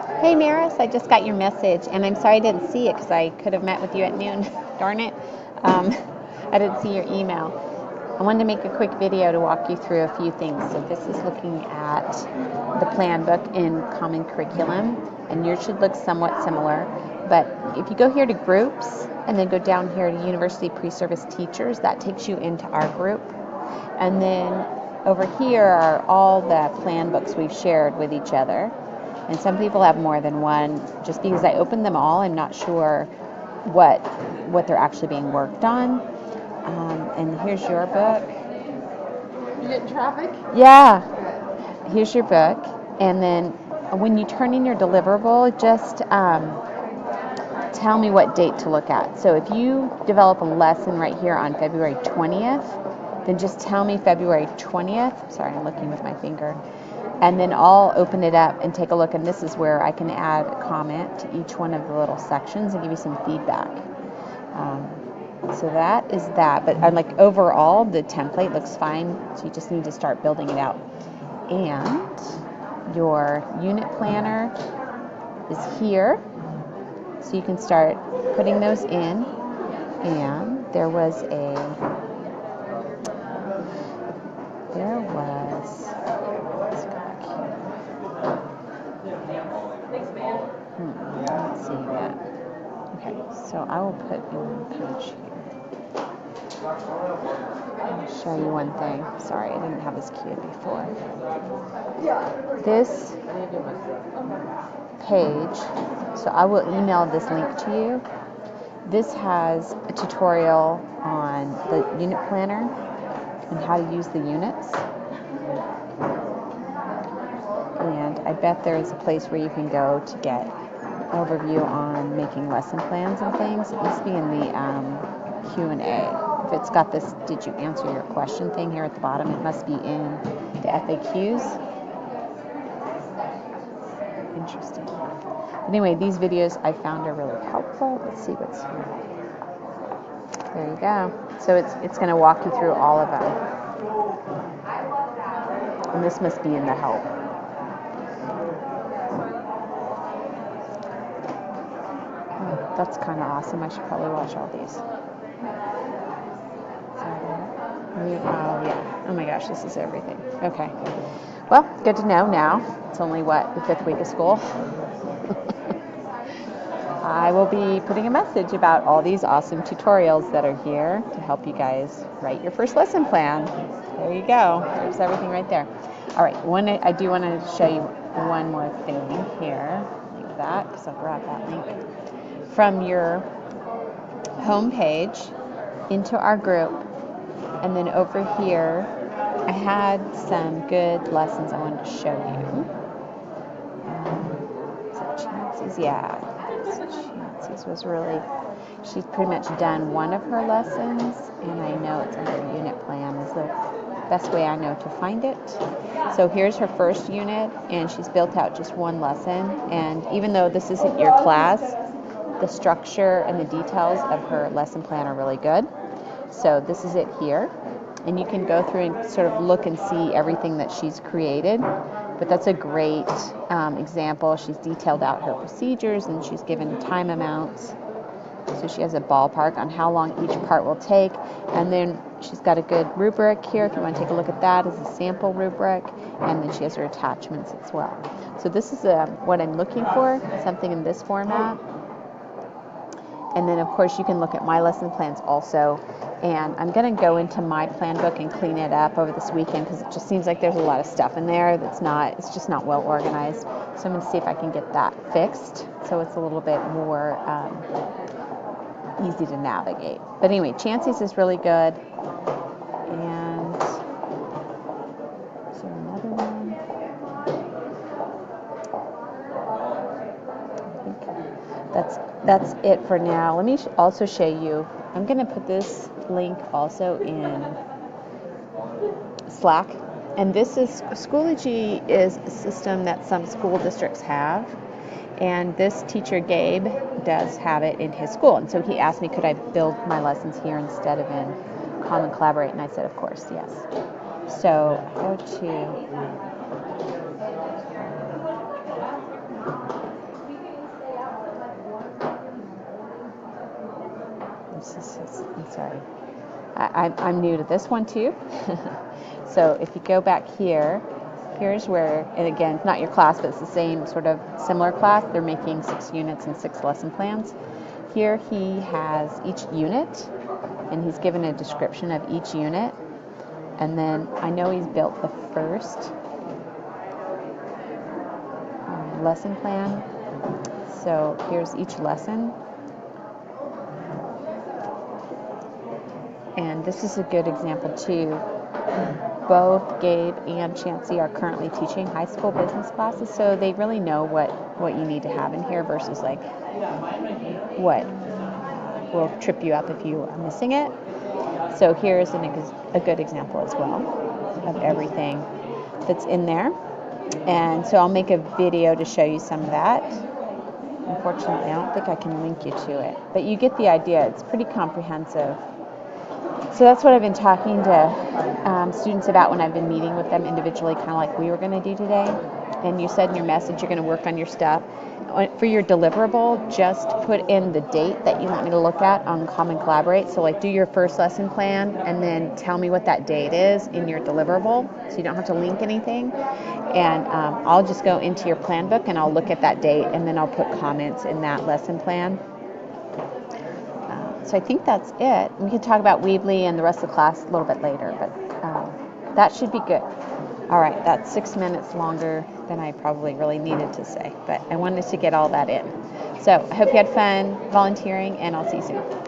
Hey Maris, I just got your message, and I'm sorry I didn't see it because I could have met with you at noon. Darn it. Um, I didn't see your email. I wanted to make a quick video to walk you through a few things. So this is looking at the plan book in Common Curriculum, and yours should look somewhat similar. But if you go here to Groups, and then go down here to University Pre-Service Teachers, that takes you into our group. And then over here are all the plan books we've shared with each other. And some people have more than one. Just because I opened them all, I'm not sure what they're actually being worked on. And here's your book. You getting traffic? Yeah. Here's your book. And then when you turn in your deliverable, just tell me what date to look at. So if you develop a lesson right here on February 20th, then just tell me February 20th. Sorry, I'm looking with my finger. And then I'll open it up and take a look, and this is where I can add a comment to each one of the little sections and give you some feedback. So that is that. But like overall, the template looks fine, so you just need to start building it out. And your unit planner is here, so you can start putting those in. And there was let's go back here. I'm not seeing that. Okay, so I will put in the page here. I'll show you one thing. Sorry, I didn't have this queued before. This page, so I will email this link to you. This has a tutorial on the unit planner and how to use the units. And I bet there is a place where you can go to get an overview on making lesson plans and things. It must be in the Q&A. If it's got this "Did you answer your question" thing here at the bottom, it must be in the FAQs. Interesting. Anyway, these videos I found are really helpful. Let's see what's here. There you go. So it's going to walk you through all of them. And this must be in the help. That's kind of awesome. I should probably watch all these. Oh, yeah. Oh my gosh, this is everything. Okay. Well, good to know now. It's only, the 5th week of school? I will be putting a message about all these awesome tutorials that are here to help you guys write your first lesson plan. There you go. There's everything right there. All right. I do want to show you one more thing here. Like that, because I'll grab that link. From your home page into our group, and then over here, I had some good lessons I wanted to show you. Is it Chancey's? Yeah. Chancey's was really, she's pretty much done one of her lessons, and I know it's under unit plan is the best way I know to find it. So here's her first unit, and she's built out just one lesson. And even though this isn't your class, the structure and the details of her lesson plan are really good. So this is it here. And you can go through and sort of look and see everything that she's created. But that's a great example. She's detailed out her procedures, and she's given time amounts. So she has a ballpark on how long each part will take. And then she's got a good rubric here. If you want to take a look at that as a sample rubric. And then she has her attachments as well. So this is what I'm looking for, something in this format. And then, of course, you can look at my lesson plans also. And I'm going to go into my plan book and clean it up over this weekend because it just seems like there's a lot of stuff in there it's just not well organized. So I'm going to see if I can get that fixed so it's a little bit more easy to navigate. But anyway, Chancey's is really good. And is there another one? I think that's it for now. Let me also show you. I'm going to put this link also in Slack. And this is Schoology is a system that some school districts have. And this teacher, Gabe, does have it in his school. And so he asked me, could I build my lessons here instead of in Common Collaborate? And I said, of course, yes. So I go to I'm sorry. I'm new to this one too. So if you go back here, here's where, and again, it's not your class, but it's the same sort of similar class. They're making 6 units and 6 lesson plans. Here he has each unit, and he's given a description of each unit. And then I know he's built the first lesson plan. So here's each lesson. And this is a good example too. Both Gabe and Chancey are currently teaching high school business classes, so they really know what you need to have in here versus like what will trip you up if you are missing it. So here's a good example as well of everything that's in there. And so I'll make a video to show you some of that. Unfortunately, I don't think I can link you to it, but you get the idea. It's pretty comprehensive. So that's what I've been talking to students about when I've been meeting with them individually, kind of like we were going to do today. And you said in your message you're going to work on your stuff. For your deliverable, just put in the date that you want me to look at on Common Collaborate. So like do your first lesson plan and then tell me what that date is in your deliverable so you don't have to link anything. And I'll just go into your plan book and I'll look at that date and then I'll put comments in that lesson plan. So I think that's it. We can talk about Weebly and the rest of the class a little bit later, but that should be good. All right, that's 6 minutes longer than I probably really needed to say, but I wanted to get all that in. So I hope you had fun volunteering, and I'll see you soon.